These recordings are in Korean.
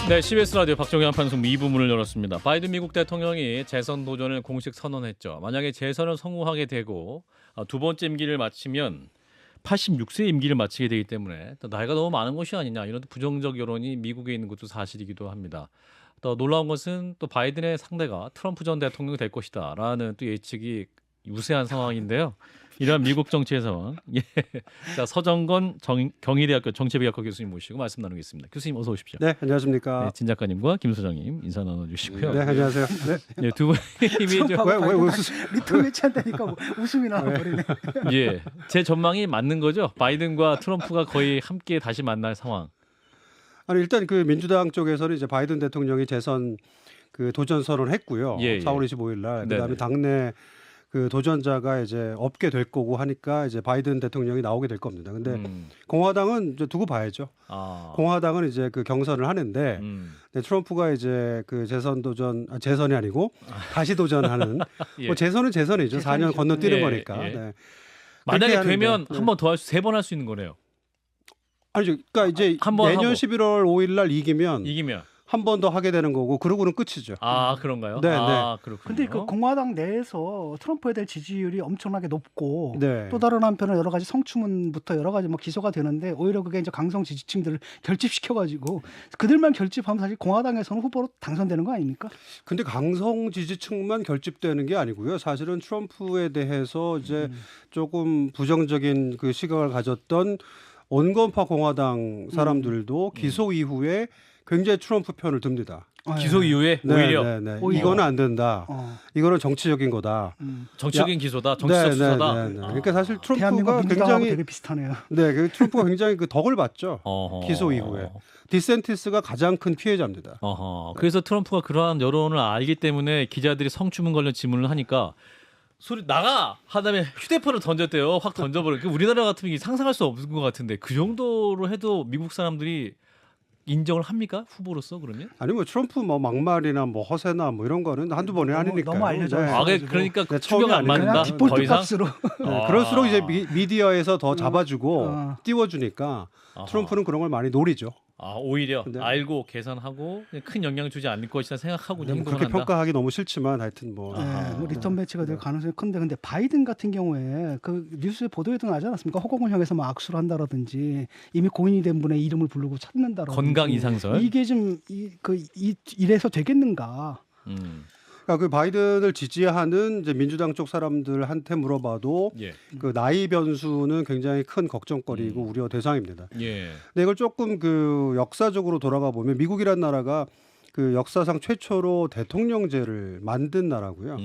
네, CBS 라디오 박정희 판송 2부 문을 열었습니다. 바이든 미국 대통령이 재선 도전을 공식 선언했죠. 만약에 재선을 성공하게 되고 두 번째 임기를 마치면 86세 임기를 마치게 되기 때문에 또 나이가 너무 많은 것이 아니냐 이런 부정적 여론이 미국에 있는 것도 사실이기도 합니다. 또 놀라운 것은 또 바이든의 상대가 트럼프 전 대통령이 될 것이다라는 또 예측이 우세한 상황인데요. 이러한 미국 정치의 상황, 예. 자, 서정건 경희대학교 정치외교학과 교수님 모시고 말씀 나누겠습니다. 교수님 어서 오십시오. 네, 안녕하십니까. 네, 진 작가님과 김 소장님 인사 나눠주시고요. 네, 안녕하세요. 네. 예, 두 분이 왜 웃으세요? 리턴 매치한다니까 뭐 웃음이 나와버리네. 예, 제 전망이 맞는 거죠. 바이든과 트럼프가 거의 함께 다시 만날 상황. 아니 일단 그 민주당 쪽에서는 이제 바이든 대통령이 재선 그 도전 선언했고요. 예, 예. 4월 25일 날. 네네. 그다음에 당내 그 도전자가 이제 없게 될 거고 하니까 이제 바이든 대통령이 나오게 될 겁니다. 근데 공화당은 이제 두고 봐야죠. 아, 공화당은 이제 그 경선을 하는데 네, 트럼프가 이제 그 재선 도전 재선이 아니고 다시 도전하는 예. 뭐 재선은 재선이죠. 4년 건너뛰는 예, 거니까. 예. 네. 만약에 그렇게 되면 하는데, 한 번 더 할 수, 세 번 할 수 있는 거네요. 아니죠. 그러니까 이제 한번 내년 하고. 11월 5일 날 이기면 이기면 한 번 더 하게 되는 거고 그러고는 끝이죠. 아 그런가요? 네, 아 그렇군요. 근데 그 공화당 내에서 트럼프에 대한 지지율이 엄청나게 높고 네. 또 다른 한편은 여러 가지 성추문부터 여러 가지 뭐 기소가 되는데 오히려 그게 이제 강성 지지층들을 결집시켜가지고 그들만 결집하면 사실 공화당에서는 후보로 당선되는 거 아닙니까? 근데 강성 지지층만 결집되는 게 아니고요. 사실은 트럼프에 대해서 이제 조금 부정적인 그 시각을 가졌던 온건파 공화당 사람들도 기소 이후에 굉장히 트럼프 편을 듭니다. 기소 이후에 오히려 오히려. 이거는 안 된다. 어. 이거는 정치적인 거다. 정치적인 기소다, 정치적 수사다. 그러니까 사실 대한민국 트럼프가 민주당하고 굉장히 되게 비슷하네요. 그 트럼프가 굉장히 그 덕을 봤죠. 어허. 기소 이후에 디센티스가 가장 큰 피해자입니다. 어허. 그래서 트럼프가 그러한 여론을 알기 때문에 기자들이 성추문 관련 질문을 하니까 소리 나가 하다음에 휴대폰을 던졌대요. 확 던져버려. 우리나라 같으면 이게 상상할 수 없는 것 같은데 그 정도로 해도 미국 사람들이 인정을 합니까? 후보로서 그러면? 아니 뭐 트럼프 뭐 막말이나 뭐 허세나 뭐 이런 거는 한두 번이 아니니까. 너무 알려져요. 아, 그러니까 네, 충격 안 처음이 맞는다. 아니라 그냥 더 디폴트 이상. 값으로. 그럴수록 이제 미디어에서 더 잡아주고 어. 띄워주니까 아하. 트럼프는 그런 걸 많이 노리죠. 아 오히려 근데- 알고 계산하고 큰 영향 주지 않을 것이다 생각하고 뭐 행동을 그렇게 한다. 평가하기 너무 싫지만 하여튼 뭐. 아하. 네, 뭐 리턴 매치가 될 가능성이 큰데 근데 바이든 같은 경우에 그 뉴스에 보도에도 나지 않았습니까? 허공을 향해서 막 악수를 한다라든지 이미 고인이 된 분의 이름을 부르고 찾는다라든지 건강 이상설. 이게 좀 이래서 되겠는가? 그러니까 그 바이든을 지지하는 이제 민주당 쪽 사람들한테 물어봐도 예. 그 나이 변수는 굉장히 큰 걱정거리고 우려 대상입니다. 예. 근데 이걸 조금 그 역사적으로 돌아가 보면 미국이란 나라가 그 역사상 최초로 대통령제를 만든 나라고요.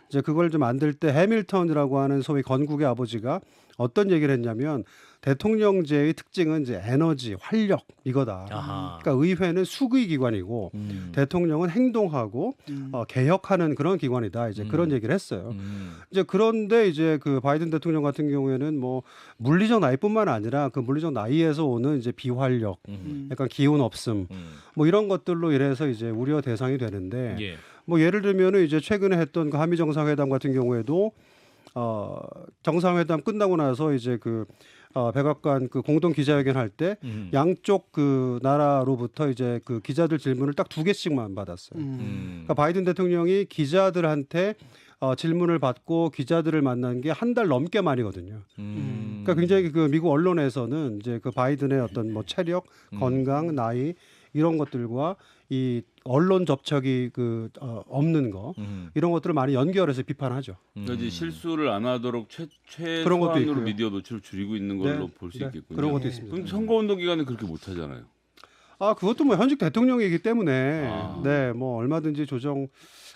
이제 그걸 좀 만들 때 해밀턴이라고 하는 소위 건국의 아버지가 어떤 얘기를 했냐면 대통령제의 특징은 이제 에너지, 활력 이거다. 아하. 그러니까 의회는 수의 기관이고 대통령은 행동하고 개혁하는 그런 기관이다. 이제 그런 얘기를 했어요. 이제 그런데 이제 그 바이든 대통령 같은 경우에는 뭐 물리적 나이뿐만 아니라 그 물리적 나이에서 오는 이제 비활력, 약간 기운 없음, 뭐 이런 것들로 인해서 이제 우려 대상이 되는데 예. 뭐 예를 들면은 이제 최근에 했던 그 한미 정상회담 같은 경우에도 정상회담 끝나고 나서 이제 그 백악관 그 공동 기자회견 할 때 양쪽 그 나라로부터 이제 그 기자들 질문을 딱 2개씩만 받았어요. 그러니까 바이든 대통령이 기자들한테 질문을 받고 기자들을 만난 게 한 달 넘게 만이거든요. 그러니까 굉장히 그 미국 언론에서는 이제 그 바이든의 어떤 뭐 체력, 건강, 나이 이런 것들과 이 언론 접촉이 그 없는 거 이런 것들을 많이 연결해서 비판하죠. 그러니까 이제 실수를 안 하도록 그런 것도 최소한으로 있고요. 미디어 노출을 줄이고 있는 걸로 네, 볼 수 네, 있겠군요. 그런 것도 있습니다. 그럼 선거운동 기간에 그렇게 못 하잖아요. 그것도 뭐 현직 대통령이기 때문에 아. 네, 뭐 얼마든지 조정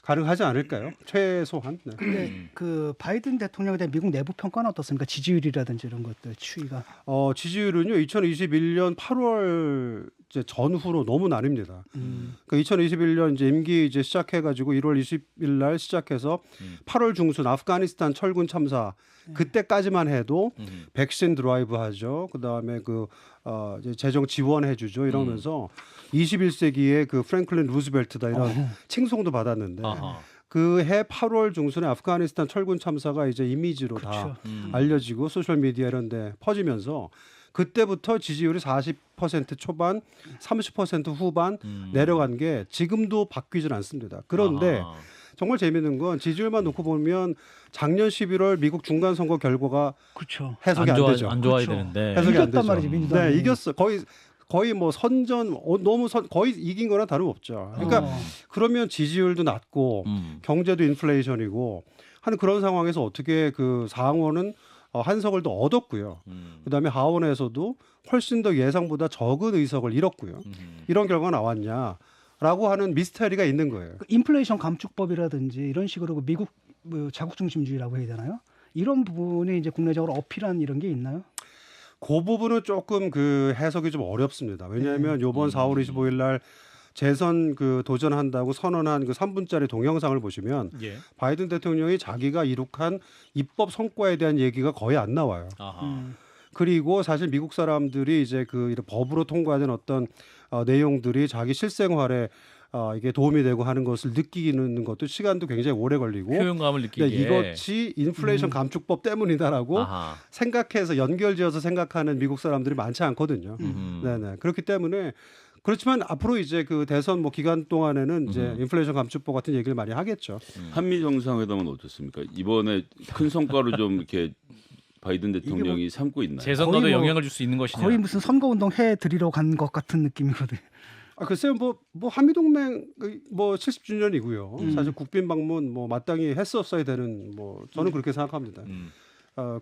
가능하지 않을까요? 최소한. 네. 근데 그 바이든 대통령에 대한 미국 내부 평가는 어떻습니까? 지지율이라든지 이런 것들 추이가. 지지율은요 2021년 8월 이제 전후로 너무 나뉩니다. 그 2021년 이제 임기 이제 시작해가지고 1월 20일 날 시작해서 8월 중순 아프가니스탄 철군 참사 그때까지만 해도 백신 드라이브 하죠. 그 다음에 그 이제 재정 지원해주죠. 이러면서 21세기의 그 프랭클린 루즈벨트다 이런 칭송도 받았는데. 아하. 그 해 8월 중순에 아프가니스탄 철군 참사가 이제 이미지로 다 그렇죠. 알려지고 소셜 미디어 이런 데 퍼지면서 그때부터 지지율이 40% 초반, 30% 후반 내려간 게 지금도 바뀌질 않습니다. 그런데 아하. 정말 재미있는 건 지지율만 놓고 보면 작년 11월 미국 중간 선거 결과가 그렇죠. 해석이 안 되죠. 안 좋아야 그렇죠. 되는데. 해석이 안 이겼단 되죠. 말이지, 민주당이. 네, 이겼어. 거의 뭐 선전 거의 이긴 거나 다름없죠. 그러니까 어. 그러면 지지율도 낮고 경제도 인플레이션이고 하는 그런 상황에서 어떻게 그 상원은 한석을 더 얻었고요. 그다음에 하원에서도 훨씬 더 예상보다 적은 의석을 잃었고요. 이런 결과가 나왔냐라고 하는 미스터리가 있는 거예요. 그 인플레이션 감축법이라든지 이런 식으로 그 미국 뭐 자국 중심주의라고 해야 되나요? 이런 부분이 이제 국내적으로 어필한 이런 게 있나요? 그 부분은 조금 그 해석이 좀 어렵습니다. 왜냐하면 이번 4월 25일 날 재선 그 도전한다고 선언한 그 3분짜리 동영상을 보시면 예. 바이든 대통령이 자기가 이룩한 입법 성과에 대한 얘기가 거의 안 나와요. 아하. 그리고 사실 미국 사람들이 이제 그 이런 법으로 통과된 어떤 내용들이 자기 실생활에 이게 도움이 되고 하는 것을 느끼는 것도 시간도 굉장히 오래 걸리고 효용감을 느끼기에. 네, 이것이 인플레이션 감축법 때문이다라고 아하. 생각해서 연결지어서 생각하는 미국 사람들이 많지 않거든요. 네네. 그렇기 때문에 그렇지만 앞으로 이제 그 대선 뭐 기간 동안에는 이제 인플레이션 감축법 같은 얘기를 많이 하겠죠. 한미 정상회담은 어떻습니까? 이번에 큰 성과로 좀 이렇게 바이든 대통령이 삼고 있나요? 재선거도 거의 뭐- 영향을 줄 수 있는 것이냐. 거의 무슨 선거운동 해 드리러 간 것 같은 느낌이거든요. 글쎄요, 뭐 한미동맹 뭐 70주년이고요. 사실 국빈 방문 뭐 마땅히 했었어야 되는 뭐 저는 그렇게 생각합니다.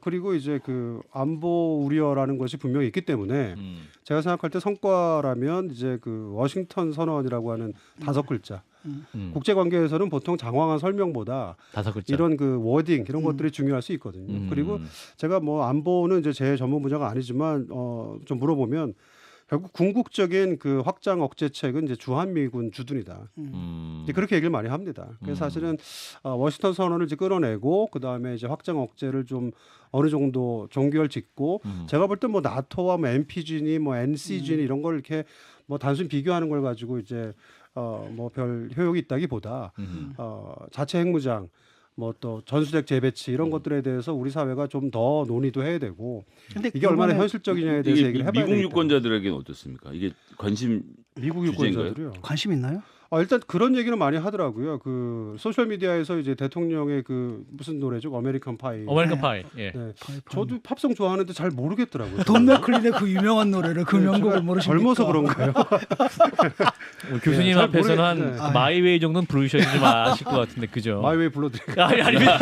그리고 이제 그 안보 우려라는 것이 분명히 있기 때문에 제가 생각할 때 성과라면 이제 그 워싱턴 선언이라고 하는 5글자. 국제 관계에서는 보통 장황한 설명보다 5글자. 이런 그 워딩 이런 것들이 중요할 수 있거든요. 그리고 제가 뭐 안보는 이제 제 전문 분야가 아니지만 좀 물어보면 결국 궁극적인 그 확장 억제책은 이제 주한미군 주둔이다. 이제 그렇게 얘기를 많이 합니다. 그래서 사실은 워싱턴 선언을 이제 끌어내고 그 다음에 이제 확장 억제를 좀 어느 정도 종결 짓고 제가 볼 때 뭐 나토와 뭐 NPG니 뭐 NCG니 이런 걸 이렇게 뭐 단순히 비교하는 걸 가지고 이제 뭐 별 효용이 있다기보다 자체 핵무장 뭐 또 전술핵 재배치 이런 것들에 대해서 우리 사회가 좀 더 논의도 해야 되고 근데 이게 얼마나 이번에 현실적이냐에 대해서 이게 얘기를 해봐야 미국 되겠다. 유권자들에게는 어떻습니까? 이게 관심 미국 주제인가요? 유권자들이요. 관심 있나요? 일단 그런 얘기는 많이 하더라고요. 그 소셜 미디어에서 이제 대통령의 그 무슨 노래죠? 아메리칸 파이. 어메리칸 파이. 예. 네. 저도 팝송 좋아하는데 잘 모르겠더라고요. 돈 맥클린의 그 유명한 노래를 그 네, 명곡을 제가 모르십니까? 젊어서 그런가요? 우리 교수님 잘 앞에서는 모르겠- 한 마이웨이 정도는 부르셔야 좀 아실 것 같은데 그죠? 마이웨이 불러드릴게요. 아니 아닙니다.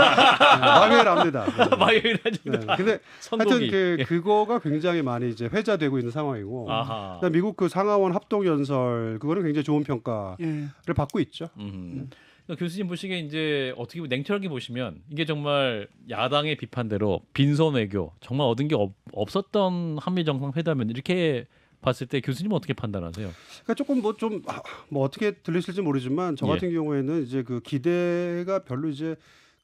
마이웨이를 압니다. 네. 마이웨이는 네. 근데 선곡이. 하여튼 그거가 굉장히 많이 이제 회자되고 있는 상황이고. 아하. 그다음 미국 그 상하원 합동 연설 그거는 굉장히 좋은 평가를 예. 받고 있죠. 그러니까 교수님 보시기에 이제 어떻게 보면 냉철하게 보시면 이게 정말 야당의 비판대로 빈손 외교 정말 얻은 게 없었던 한미 정상회담은 이렇게 봤을 때 교수님은 어떻게 판단하세요? 그러니까 조금 뭐 어떻게 들리실지 모르지만 저 같은 경우에는 이제 그 기대가 별로 이제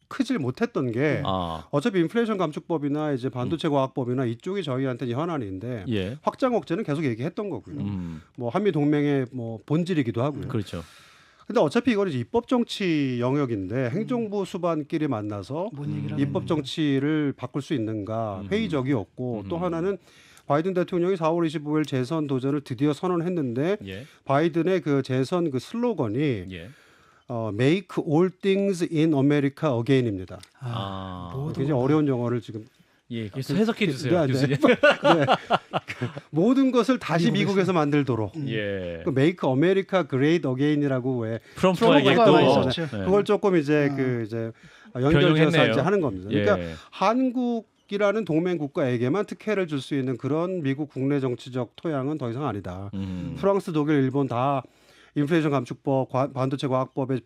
크질 못했던 게 어차피 인플레이션 감축법이나 이제 반도체 과학법이나 이쪽이 저희한테 현안인데 예. 확장 억제는 계속 얘기했던 거고요. 뭐 한미 동맹의 뭐 본질이기도 하고요. 그렇죠. 근데 어차피 이거는 이제 입법 정치 영역인데 행정부 수반끼리 만나서 뭔 얘기를 입법 정치를 바꿀 수 있는가 회의적이었고 또 하나는 바이든 대통령이 4월 25일 재선 도전을 드디어 선언했는데 예. 바이든의 그 재선 그 슬로건이 예. Make all things in America again입니다. 굉장히 어려운 영어를 지금 예. 그래서 해석해 주세요, 네, 네. 교수님. 모든 것을 다시 미국에서 만들도록. 예. 그 Make America Great Again이라고 왜 트럼프에게 트럼프가 또 또 있었죠. 그걸 조금 이제 그 이제 연결지어서 변형했네요. 이제 하는 겁니다. 그러니까 예. 한국이라는 동맹 국가에게만 특혜를 줄 수 있는 그런 미국 국내 정치적 토양은 더 이상 아니다. 프랑스, 독일, 일본 다 인플레이션 감축법, 반도체 과학법에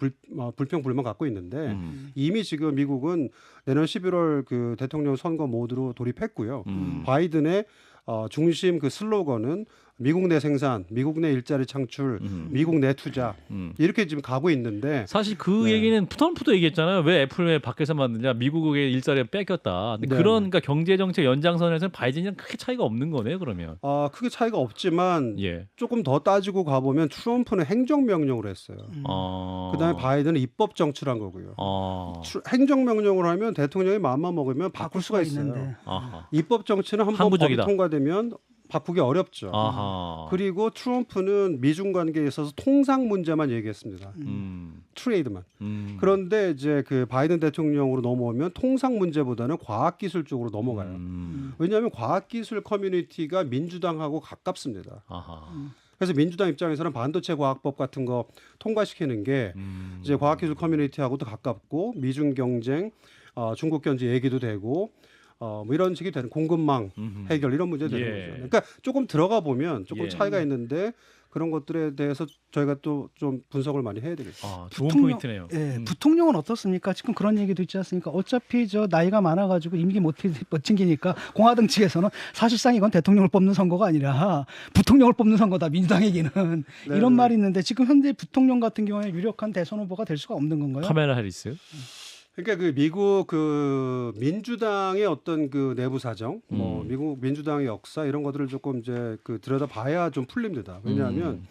불평 불만 갖고 있는데 이미 지금 미국은 내년 11월 그 대통령 선거 모드로 돌입했고요. 바이든의 중심 그 슬로건은 미국 내 생산, 미국 내 일자리 창출, 미국 내 투자 이렇게 지금 가고 있는데 사실 그 네. 얘기는 트럼프도 얘기했잖아요. 왜 애플 왜 밖에서 만드냐? 미국의 일자리를 뺏겼다. 근데 네. 그런 그러니까 경제 정책 연장선에서는 바이든이랑 크게 차이가 없는 거네요. 그러면. 크게 차이가 없지만 예. 조금 더 따지고 가보면 트럼프는 행정명령으로 했어요. 그다음에 바이든은 입법 정치란 거고요. 행정명령으로 하면 대통령이 마음만 먹으면 바꿀 수가 있어요. 있는데. 아하. 입법 정치는 한번 법이 항구적이다. 통과되면 바꾸기 어렵죠. 아하. 그리고 트럼프는 미중 관계에 있어서 통상 문제만 얘기했습니다. 트레이드만. 그런데 이제 그 바이든 대통령으로 넘어오면 통상 문제보다는 과학기술 쪽으로 넘어가요. 왜냐하면 과학기술 커뮤니티가 민주당하고 가깝습니다. 아하. 그래서 민주당 입장에서는 반도체 과학법 같은 거 통과시키는 게 이제 과학기술 커뮤니티하고도 가깝고 미중 경쟁, 중국 견제 얘기도 되고 뭐 이런 식이 되는 공급망 해결 이런 문제 되는 예. 거죠. 그러니까 조금 들어가 보면 조금 예. 차이가 있는데 그런 것들에 대해서 저희가 또 좀 분석을 많이 해야 되겠죠. 좋은 포인트네요. 예, 부통령은 어떻습니까? 지금 그런 얘기도 있지 않습니까? 어차피 저 나이가 많아가지고 임기 못 챙기니까 공화당 측에서는 사실상 이건 대통령을 뽑는 선거가 아니라 부통령을 뽑는 선거다. 민주당에게는 네, 이런 네. 말이 있는데 지금 현재 부통령 같은 경우에 유력한 대선 후보가 될 수가 없는 건가요? 카멜라 해리스. 그러니까 그 미국 그 민주당의 어떤 그 내부 사정, 뭐 미국 민주당의 역사 이런 것들을 조금 이제 그 들여다 봐야 좀 풀립니다. 왜냐하면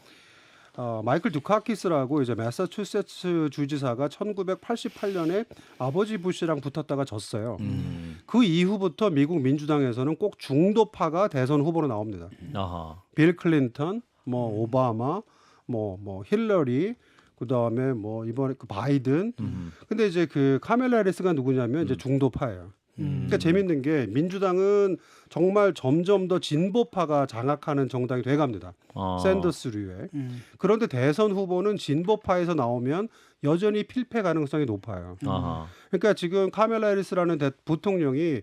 마이클 두카키스라고 이제 매사추세츠 주지사가 1988년에 아버지 부시랑 붙었다가 졌어요. 그 이후부터 미국 민주당에서는 꼭 중도파가 대선 후보로 나옵니다. 아하. 빌 클린턴, 뭐 오바마, 뭐 힐러리, 그다음에 뭐 이번에 그 바이든. 근데 이제 그 카멜라 해리스가 누구냐면 이제 중도파예요. 그러니까 재밌는 게 민주당은 정말 점점 더 진보파가 장악하는 정당이 돼갑니다. 샌더스류에. 그런데 대선 후보는 진보파에서 나오면 여전히 필패 가능성이 높아요. 아하. 그러니까 지금 카멜라 해리스라는 부통령이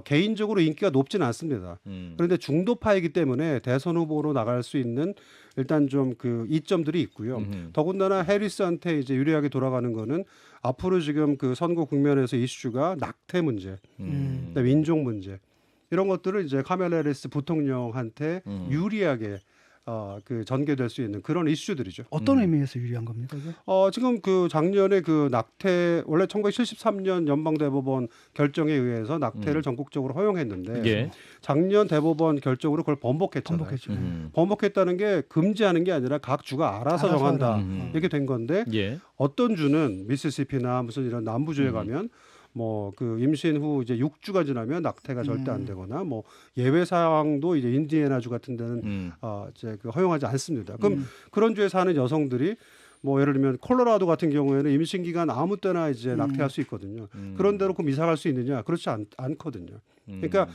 개인적으로 인기가 높지는 않습니다. 그런데 중도파이기 때문에 대선 후보로 나갈 수 있는 일단 좀 그 이점들이 있고요. 더군다나 해리스한테 이제 유리하게 돌아가는 거는 앞으로 지금 그 선거 국면에서 이슈가 낙태 문제, 그다음에 인종 문제 이런 것들을 이제 카멜라 해리스 부통령한테 유리하게 그 전개될 수 있는 그런 이슈들이죠. 어떤 의미에서 유리한 겁니까? 이게? 지금 그 작년에 그 낙태 원래 1973년 연방대법원 결정에 의해서 낙태를 전국적으로 허용했는데 예. 작년 대법원 결정으로 그걸 번복했잖아요. 번복했죠. 번복했다는 게 금지하는 게 아니라 각 주가 알아서 정한다 이렇게 된 건데 예. 어떤 주는 미시시피나 무슨 이런 남부주에 가면 뭐 그 임신 후 이제 6주가 지나면 낙태가 절대 안 되거나 뭐 예외 사항도 이제 인디애나주 같은 데는 이제 그 허용하지 않습니다. 그럼 그런 주에 사는 여성들이 뭐 예를 들면 콜로라도 같은 경우에는 임신 기간 아무 때나 이제 낙태할 수 있거든요. 그런 데로 그 이사갈 수 있느냐? 그렇지 않거든요. 그러니까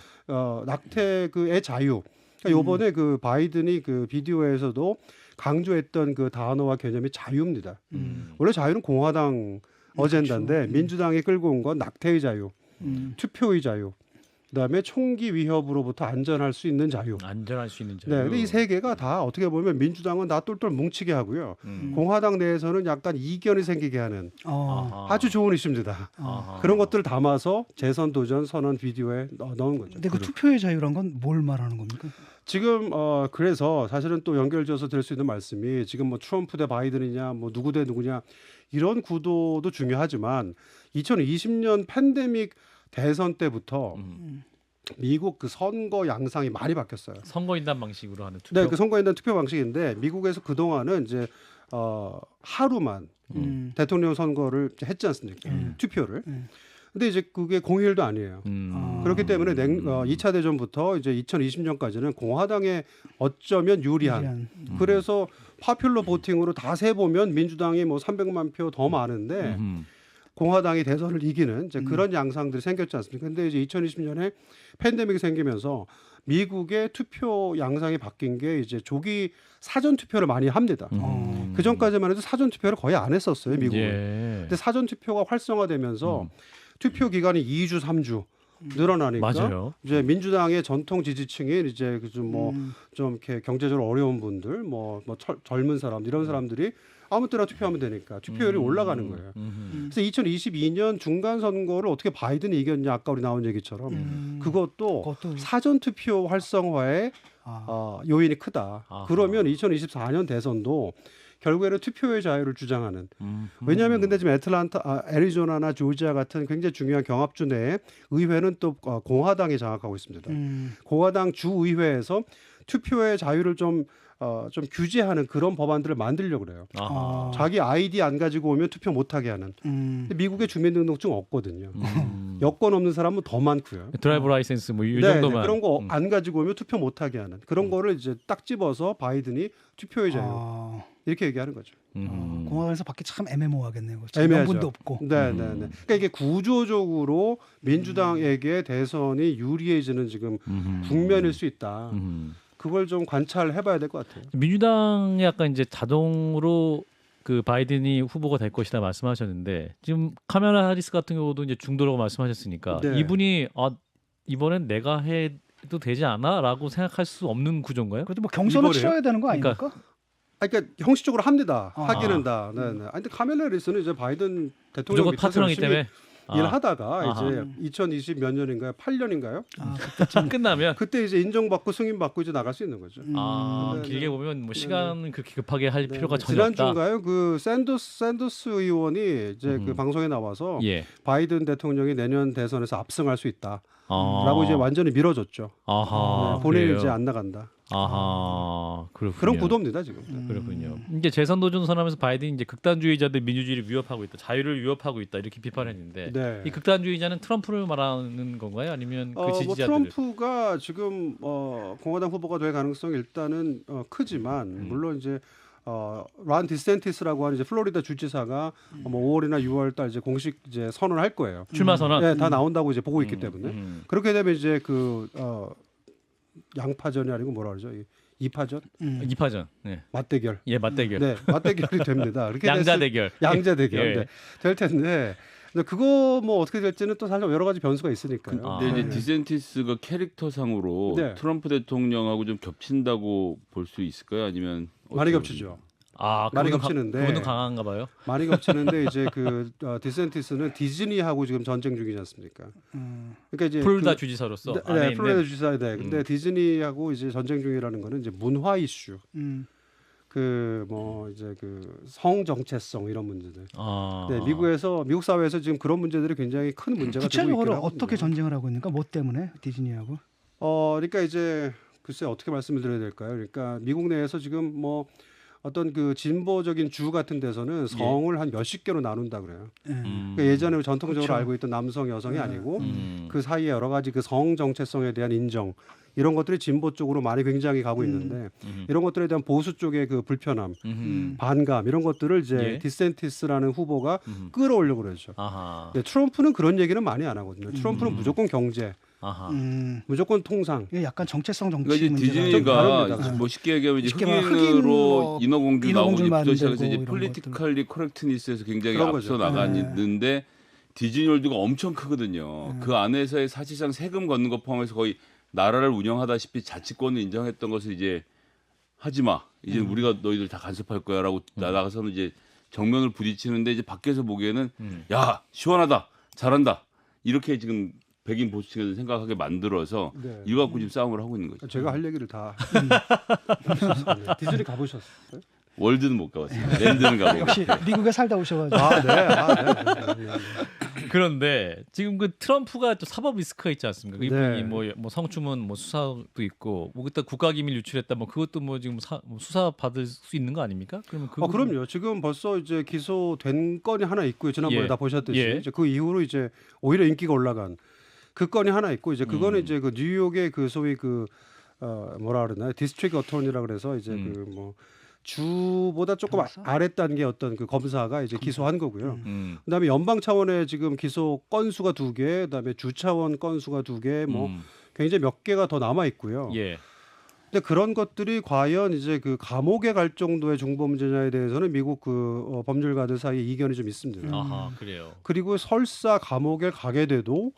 낙태 그의 자유. 그러니까 요번에 그 바이든이 그 비디오에서도 강조했던 그 단어와 개념이 자유입니다. 원래 자유는 공화당 어젠다인데 민주당이 끌고 온 건 낙태의 자유, 투표의 자유, 그다음에 총기 위협으로부터 안전할 수 있는 자유. 안전할 수 있는 자유. 네, 근데 이 세 개가 다 어떻게 보면 민주당은 다 똘똘 뭉치게 하고요. 공화당 내에서는 약간 이견이 생기게 하는 아주 좋은 이슈입니다. 그런 것들을 담아서 재선 도전 선언 비디오에 넣은 거죠. 근데 그 투표의 자유란 건 뭘 말하는 겁니까? 지금 그래서 사실은 또 연결지어서 드릴 수 있는 말씀이 지금 뭐 트럼프 대 바이든이냐 뭐 누구 대 누구냐 이런 구도도 중요하지만 2020년 팬데믹 대선 때부터 미국 그 선거 양상이 많이 바뀌었어요. 선거인단 방식으로 하는 투표. 네, 그 선거인단 투표 방식인데 미국에서 그 동안은 이제 하루만 대통령 선거를 했지 않습니까? 투표를. 근데 이제 그게 공휴일도 아니에요. 그렇기 때문에 2차 대전부터 이제 2020년까지는 공화당에 어쩌면 유리한. 그래서 파퓰러 보팅으로 다 세보면 민주당이 뭐 300만 표 더 많은데 공화당이 대선을 이기는 이제 그런 양상들이 생겼지 않습니까? 근데 이제 2020년에 팬데믹이 생기면서 미국의 투표 양상이 바뀐 게 이제 조기 사전 투표를 많이 합니다. 그 전까지만 해도 사전 투표를 거의 안 했었어요, 미국은. 예. 근데 사전 투표가 활성화되면서 투표 기간이 2주, 3주 늘어나니까 맞아요. 이제 민주당의 전통 지지층인 이제 좀 이렇게 경제적으로 어려운 분들, 뭐 젊은 사람 이런 사람들이 아무 때나 투표하면 되니까 투표율이 올라가는 거예요. 그래서 2022년 중간 선거를 어떻게 바이든이 이겼냐 아까 우리 나온 얘기처럼 그것도 사전 투표 활성화에 요인이 크다. 아하. 그러면 2024년 대선도 결국에는 투표의 자유를 주장하는. 왜냐하면 근데 지금 애리조나나 조지아 같은 굉장히 중요한 경합주 내에 의회는 또 공화당이 장악하고 있습니다. 공화당 주 의회에서 투표의 자유를 좀 규제하는 그런 법안들을 만들려고 그래요. 아하. 자기 아이디 안 가지고 오면 투표 못하게 하는. 근데 미국에 주민등록증 없거든요. 여권 없는 사람은 더 많고요. 드라이브 라이센스 뭐 이 네, 정도만. 그런 거 안 가지고 오면 투표 못하게 하는 그런 거를 이제 딱 집어서 바이든이 투표의 자유 이렇게 얘기하는 거죠. 공화당에서 받기 참 애매모호하겠네요. 애매하죠. 명분도 없고. 네. 그러니까 이게 구조적으로 민주당에게 대선이 유리해지는 지금 국면일 수 있다. 그걸 좀 관찰해봐야 될 것 같아요. 민주당이 약간 이제 자동으로 그 바이든이 후보가 될 것이다 말씀하셨는데 지금 카멜라 하리스 같은 경우도 이제 중도라고 말씀하셨으니까 네. 이분이 이번엔 내가 해도 되지 않아라고 생각할 수 없는 구조인가요? 그래도 뭐 경선을 이번에요? 치러야 되는 거 아닙니까? 그러니까 형식적으로 합니다. 아. 하기는 다. 네. 아니, 근데 카멜라 해리스는 이제 바이든 대통령 무조건 밑에서 파트너이기 열심히 때문에 일하다가 아하. 이제 2020 몇 년인가요? 8년인가요? 끝나면 그때 이제 인정받고 승인받고 이제 나갈 수 있는 거죠. 아, 네, 길게 네. 보면 뭐 시간은 그렇게 급하게 할 필요가 전혀 지난주인가요? 그 샌더스 의원이 이제 그 방송에 나와서 없다. 예. 바이든 대통령이 내년 대선에서 압승할 수 있다라고 아. 이제 완전히 밀어줬죠. 아하. 네, 본인이 그래요? 이제 안 나간다. 아하. 그렇군요. 그런 구도입니다 지금. 그렇군요. 이제 재선 도전 선언하면서 바이든이 이제 극단주의자들 민주주의를 위협하고 있다, 자유를 위협하고 있다 이렇게 비판했는데 네. 이 극단주의자는 트럼프를 말하는 건가요? 아니면 그 뭐 지지자들? 트럼프가 지금 공화당 후보가 될 가능성이 일단은 크지만 물론 이제 란 디센티스라고 하는 이제 플로리다 주지사가 뭐 5월이나 6월달 이제 공식 이제 선언할 거예요. 출마 선언. 네, 다 나온다고 이제 보고 있기 때문에 그렇게 되면 이제 그 양파전이 아니고 뭐라 그러죠? 이파전, 이파전. 네. 맞대결. 예, 맞대결. 네, 맞대결이 됩니다. 그렇게 양자 됐을- 대결. 양자 대결 예. 네, 될 텐데. 근데 그거 뭐 어떻게 될지는 또 사실 여러 가지 변수가 있으니까요. 근데 이제 네. 디센티스가 캐릭터상으로 네. 트럼프 대통령하고 좀 겹친다고 볼 수 있을까요? 아니면 많이 어때요? 겹치죠. 아, 많이 그분은 겹치는데. 그분은 강한가 봐요. 많이 겹치는데 이제 그 디센티스는 디즈니하고 지금 전쟁 중이지 않습니까? 그러니까 이제 플로리다 주지사로서 안에 네, 있는 플로리다 주지사에 대. 근데 디즈니하고 이제 전쟁 중이라는 거는 이제 문화 이슈, 그 뭐 이제 그 성 정체성 이런 문제들. 아. 네, 미국 사회에서 지금 그런 문제들이 굉장히 큰 문제가 되고 있긴 구체적으로 하거든요. 어떻게 전쟁을 하고 있는가? 뭐 때문에 디즈니하고? 그러니까 이제 글쎄 어떻게 말씀을 드려야 될까요? 그러니까 미국 내에서 지금 뭐 어떤 그 진보적인 주 같은 데서는 성을 한 몇십 개로 나눈다 그래요. 그러니까 예전에 전통적으로 그렇죠. 알고 있던 남성, 여성이 아니고 음. 그 사이에 여러 가지 그 성 정체성에 대한 인정 이런 것들이 진보 쪽으로 많이 굉장히 가고 있는데 이런 것들에 대한 보수 쪽의 그 불편함, 반감 이런 것들을 이제 예. 디센티스라는 후보가 끌어올려고 그러죠. 아하. 네, 트럼프는 그런 얘기는 많이 안 하거든요. 트럼프는 무조건 경제, 아하. 무조건 통상. 이게 약간 정체성 정치 그러니까 이제 문제가 좀 디즈니가 다릅니다. 뭐 쉽게 얘기하면 이제 쉽게 말하면 흑인으로 흑인 뭐 인어공주 인어공주 나오고 이제 시작해서 만들고 이제 이런 폴리티컬리 코렉트니스에서 굉장히 그런 앞서 거죠. 나갔는데 디즈니월드가 엄청 크거든요. 그 안에서의 사실상 세금 걷는 것 포함해서 거의 나라를 운영하다시피 자치권을 인정했던 것을 이제 하지 마. 이제 우리가 너희들 다 간섭할 거야라고 나가서는 이제 정면을 부딪히는데 이제 밖에서 보기에는 야 시원하다, 잘한다 이렇게 지금 백인 보수층에서 생각하게 만들어서 네. 이거 갖고 지금 싸움을 하고 있는 거죠. 제가 할 얘기를 다. 디즈니 가보셨어요? 월드는 못 가봤습니다. 랜드는 가보고. 역시 미국에 살다 오셔가지고 아, 네. 그런데 지금 그 트럼프가 또 사법 리스크가 있지 않습니까? 이분이 네. 뭐 성추문 뭐 수사도 있고 뭐 그때 국가기밀 유출했다 뭐 그것도 뭐 지금 뭐 수사 받을 수 있는 거 아닙니까? 그러면 그럼요. 지금 벌써 이제 기소된 건이 하나 있고요. 지난번에 예. 다 보셨듯이 예. 이제 그 이후로 이제 오히려 인기가 올라간 그 건이 하나 있고 이제 그거는 이제 그 뉴욕의 그 소위 그 뭐라 그러나요? 디스트릭 어토니라 그래서 이제 그 뭐 주보다 조금 아래 단계 어떤 그 검사가 이제 기소한 거고요. 그다음에 연방 차원의 지금 기소 건수가 2개, 그다음에 주 차원 건수가 2개, 뭐 굉장히 몇 개가 더 남아 있고요. 예. 근데 그런 것들이 과연 이제 그 감옥에 갈 정도의 중범 문제냐에 대해서는 미국 그 법률가들 사이에 이견이 좀 있습니다. 아하, 그래요. 그리고 설사 감옥에 가게 돼도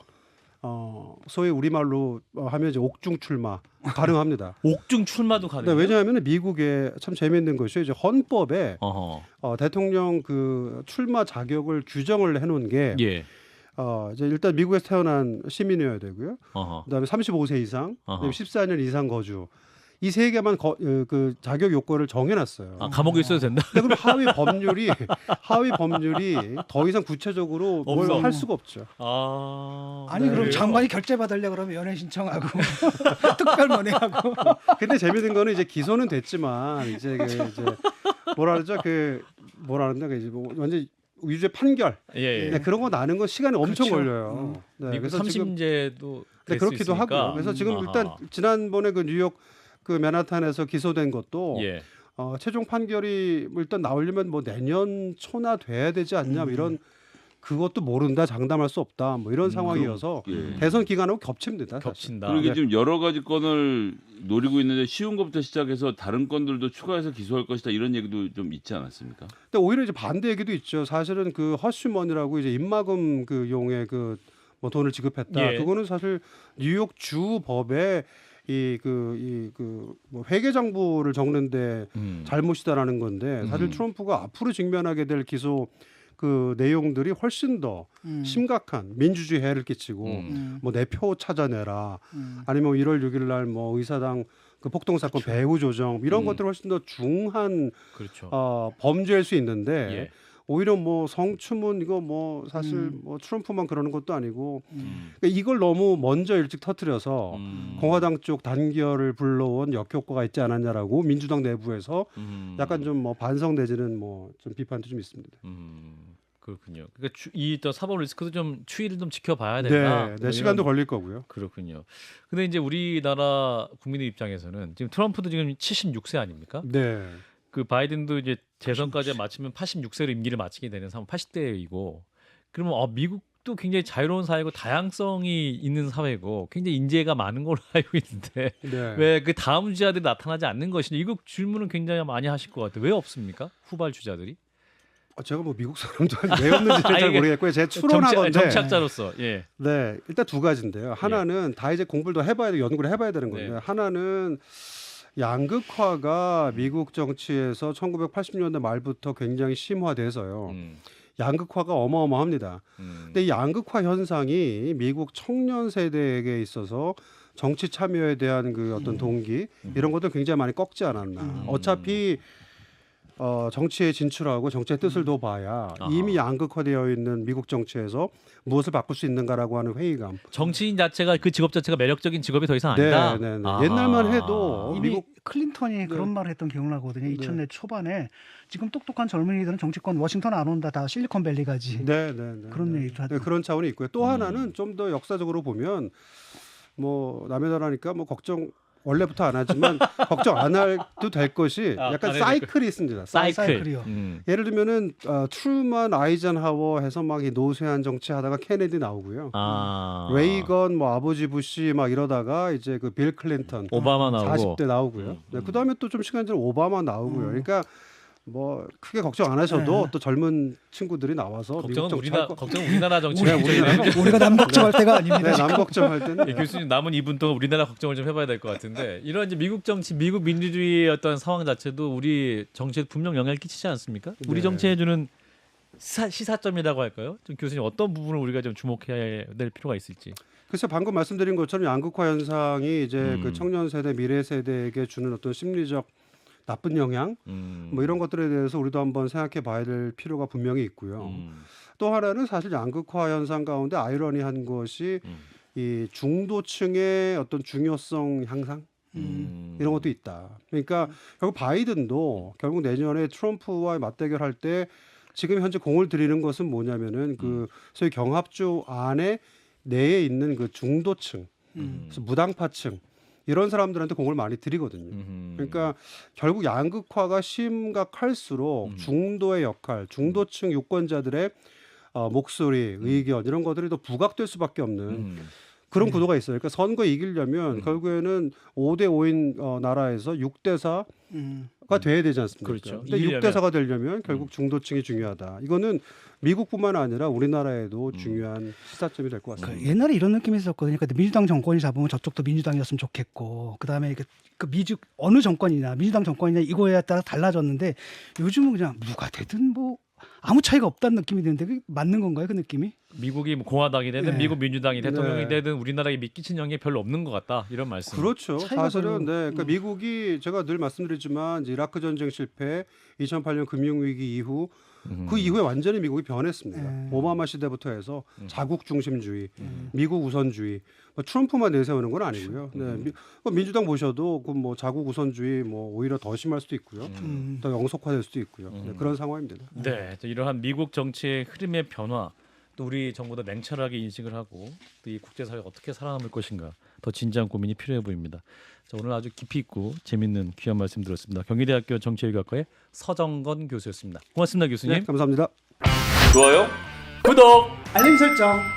소위 우리말로 하면 이제 옥중 출마 가능합니다. 옥중 출마도 네, 가능해요? 왜냐하면 미국에 참 재미있는 것이 이제 헌법에 어허. 대통령 그 출마 자격을 규정을 해놓은 게 예. 이제 일단 미국에서 태어난 시민이어야 되고요. 어허. 그다음에 35세 이상, 어허. 그다음에 14년 이상 거주. 이 세 개만 그 자격 요건을 정해놨어요. 아, 감옥에 있어도 된다. 근데 그럼 하위 법률이 더 이상 구체적으로 뭘 없어. 할 수가 없죠. 아니 그럼 그래요? 장관이 결재 받으려 그러면 연애 신청하고 특별 면회하고 근데 재밌는 거는 이제 기소는 됐지만 이제 이제 뭐라 그러죠? 뭐라 그러나 이제 뭐 완전 유죄 판결 예. 네, 그런 거 나는 건 시간이 엄청 그렇죠. 걸려요. 네, 미국 그래서 지금 3심제도 네, 그렇기도 하고요. 그래서 지금 일단 지난번에 그 뉴욕 그 맨하탄에서 기소된 것도 예. 최종 판결이 일단 나오려면 뭐 내년 초나 돼야 되지 않냐 뭐 이런 그것도 모른다 장담할 수 없다 뭐 이런 상황이어서 예. 대선 기간하고 겹칩니다. 사실. 겹친다. 그러니까 네. 지금 여러 가지 건을 노리고 있는데 쉬운 것부터 시작해서 다른 건들도 추가해서 기소할 것이다 이런 얘기도 좀 있지 않았습니까? 근데 오히려 이제 반대 얘기도 있죠. 사실은 그 허쉬먼이라고 이제 입마금 그 용에 그 뭐 돈을 지급했다. 예. 그거는 사실 뉴욕 주 법에 뭐 회계 장부를 적는데 잘못이다라는 건데 사실 트럼프가 앞으로 직면하게 될 기소 그 내용들이 훨씬 더 심각한 민주주의 해를 끼치고 뭐 내 표 찾아내라 아니면 1월 6일 날 뭐 의사당 그 폭동 사건 그렇죠. 배후 조정 이런 것들 훨씬 더 중한 그렇죠. 범죄일 수 있는데 예. 오히려 뭐 성추문 이거 뭐 사실 뭐 트럼프만 그러는 것도 아니고 그러니까 이걸 너무 먼저 일찍 터뜨려서 공화당 쪽 단결을 불러온 역효과가 있지 않았냐라고 민주당 내부에서 약간 좀 뭐 반성 내지는 뭐 좀 비판도 좀 있습니다. 그렇군요. 그러니까 이또 사법 리스크도 좀 추이를 좀 지켜봐야 된다. 네, 뭐 시간도 이런- 걸릴 거고요. 그렇군요. 근데 이제 우리나라 국민의 입장에서는 지금 트럼프도 지금 76세 아닙니까? 네. 그 바이든도 이제 재선까지 마치면 86세로 임기를 마치게 되는 상황 80대이고 그러면 미국도 굉장히 자유로운 사회고 다양성이 있는 사회고 굉장히 인재가 많은 걸로 알고 있는데 네. 왜 그 다음 주자들이 나타나지 않는 것이냐 이거 질문은 굉장히 많이 하실 것 같아요. 왜 없습니까? 후발 주자들이? 제가 뭐 미국 사람도 왜 없는지는 잘 이게 모르겠고요. 제 추론하건데 정치학자로서 예. 네, 일단 두 가지인데요. 하나는 다 이제 공부를 더 해봐야 돼, 연구를 해봐야 되는 건데 네. 하나는 양극화가 미국 정치에서 1980년대 말부터 굉장히 심화돼서요. 양극화가 어마어마합니다. 근데 이 양극화 현상이 미국 청년 세대에게 있어서 정치 참여에 대한 그 어떤 동기 이런 것도 굉장히 많이 꺾지 않았나. 어차피 정치에 진출하고 정치의 뜻을 둬봐야 이미 양극화되어 있는 미국 정치에서 무엇을 바꿀 수 있는가라고 하는 회의감. 정치인 자체가 그 직업 자체가 매력적인 직업이 더 이상 아니다. 네. 아하. 옛날만 해도 이미 미국 클린턴이 그런 말을 했던 기억을 나거든요. 2000년 초반에 지금 똑똑한 젊은이들은 정치권 워싱턴 안 온다. 다 실리콘밸리 가지. 네. 그런 얘기도 하죠. 그런 차원이 있고요. 또 하나는 좀 더 역사적으로 보면 뭐 남의 나라니까 뭐 걱정 원래부터 안 하지만 걱정 안 해도 될 것이 약간 안 해도 사이클이 있습니다. 사이클이요. 예를 들면은 트루먼 아이젠하워 해서 막 이 노쇠한 정치하다가 케네디 나오고요. 레이건 뭐 아버지 부시 막 이러다가 이제 그 빌 클린턴 오바마 나오고 40대 나오고요. 네, 그다음에 또 좀 시간 지나 오바마 나오고요. 그러니까 뭐 크게 걱정 안 하셔도 또 젊은 친구들이 나와서 미국 정치 할 거- 걱정은 우리나라 정치. 우리가 남 걱정할 때가 아닙니다. 네, 남 걱정할 때는 예, 교수님 남은 2분 동안 우리나라 걱정을 좀 해봐야 될 것 같은데 이런 이제 미국 정치, 미국 민주주의의 어떤 상황 자체도 우리 정치에 분명 영향을 끼치지 않습니까? 우리 네. 정치에 주는 시사점이라고 할까요? 좀 교수님 어떤 부분을 우리가 좀 주목해야 될 필요가 있을지. 그래서 방금 말씀드린 것처럼 양극화 현상이 이제 그 청년 세대, 미래 세대에게 주는 어떤 심리적 나쁜 영향 뭐 이런 것들에 대해서 우리도 한번 생각해 봐야 될 필요가 분명히 있고요. 또 하나는 사실 양극화 현상 가운데 아이러니한 것이 이 중도층의 어떤 중요성 향상 이런 것도 있다. 그러니까 결국 바이든도 결국 내년에 트럼프와 맞대결할 때 지금 현재 공을 들이는 것은 뭐냐면은 그 소위 경합주 안에 내에 있는 그 중도층, 그래서 무당파층 이런 사람들한테 공을 많이 들이거든요. 그러니까 결국 양극화가 심각할수록 중도의 역할, 중도층 유권자들의 목소리, 의견 이런 것들이 더 부각될 수밖에 없는 그런 구도가 있어요. 그러니까 선거 이기려면 결국에는 5대 5인 나라에서 6대 4가 돼야 되지 않습니까? 그렇죠. 근데 6대 4가 되려면 결국 중도층이 중요하다. 이거는 미국뿐만 아니라 우리나라에도 중요한 시사점이 될 것 같습니다. 옛날에 이런 느낌이 있었거든요. 그러니까 민주당 정권이 잡으면 저쪽도 민주당이었으면 좋겠고, 그다음에 그 미주 어느 정권이냐, 민주당 정권이냐 이거에 따라 달라졌는데 요즘은 그냥 누가 되든 뭐 아무 차이가 없다는 느낌이 드는데 그게 맞는 건가요? 그 느낌이? 미국이 뭐 공화당이 되든 네. 미국 민주당이 대통령이 네. 되든 우리나라에 미끼친 영향이 별로 없는 것 같다 이런 말씀. 그렇죠. 차이가 사실은 별로- 그러니까 미국이 제가 늘 말씀드리지만 이제 이라크 전쟁 실패, 2008년 금융위기 이후 그 이후에 완전히 미국이 변했습니다. 오바마 시대부터 해서 자국 중심주의, 미국 우선주의, 뭐 트럼프만 내세우는 건 아니고요. 네, 민주당 보셔도 그 뭐 자국 우선주의 뭐 오히려 더 심할 수도 있고요. 더 영속화될 수도 있고요. 네, 그런 상황입니다. 네, 또 이러한 미국 정치의 흐름의 변화, 또 우리 정부도 냉철하게 인식을 하고 또 이 국제사회가 어떻게 살아남을 것인가 더 진지한 고민이 필요해 보입니다. 자, 오늘 아주 깊이 있고 재밌는 귀한 말씀 들었습니다. 경희대학교 정치외교학과의 서정건 교수였습니다. 고맙습니다, 교수님. 네, 감사합니다. 좋아요. 구독. 알림 설정.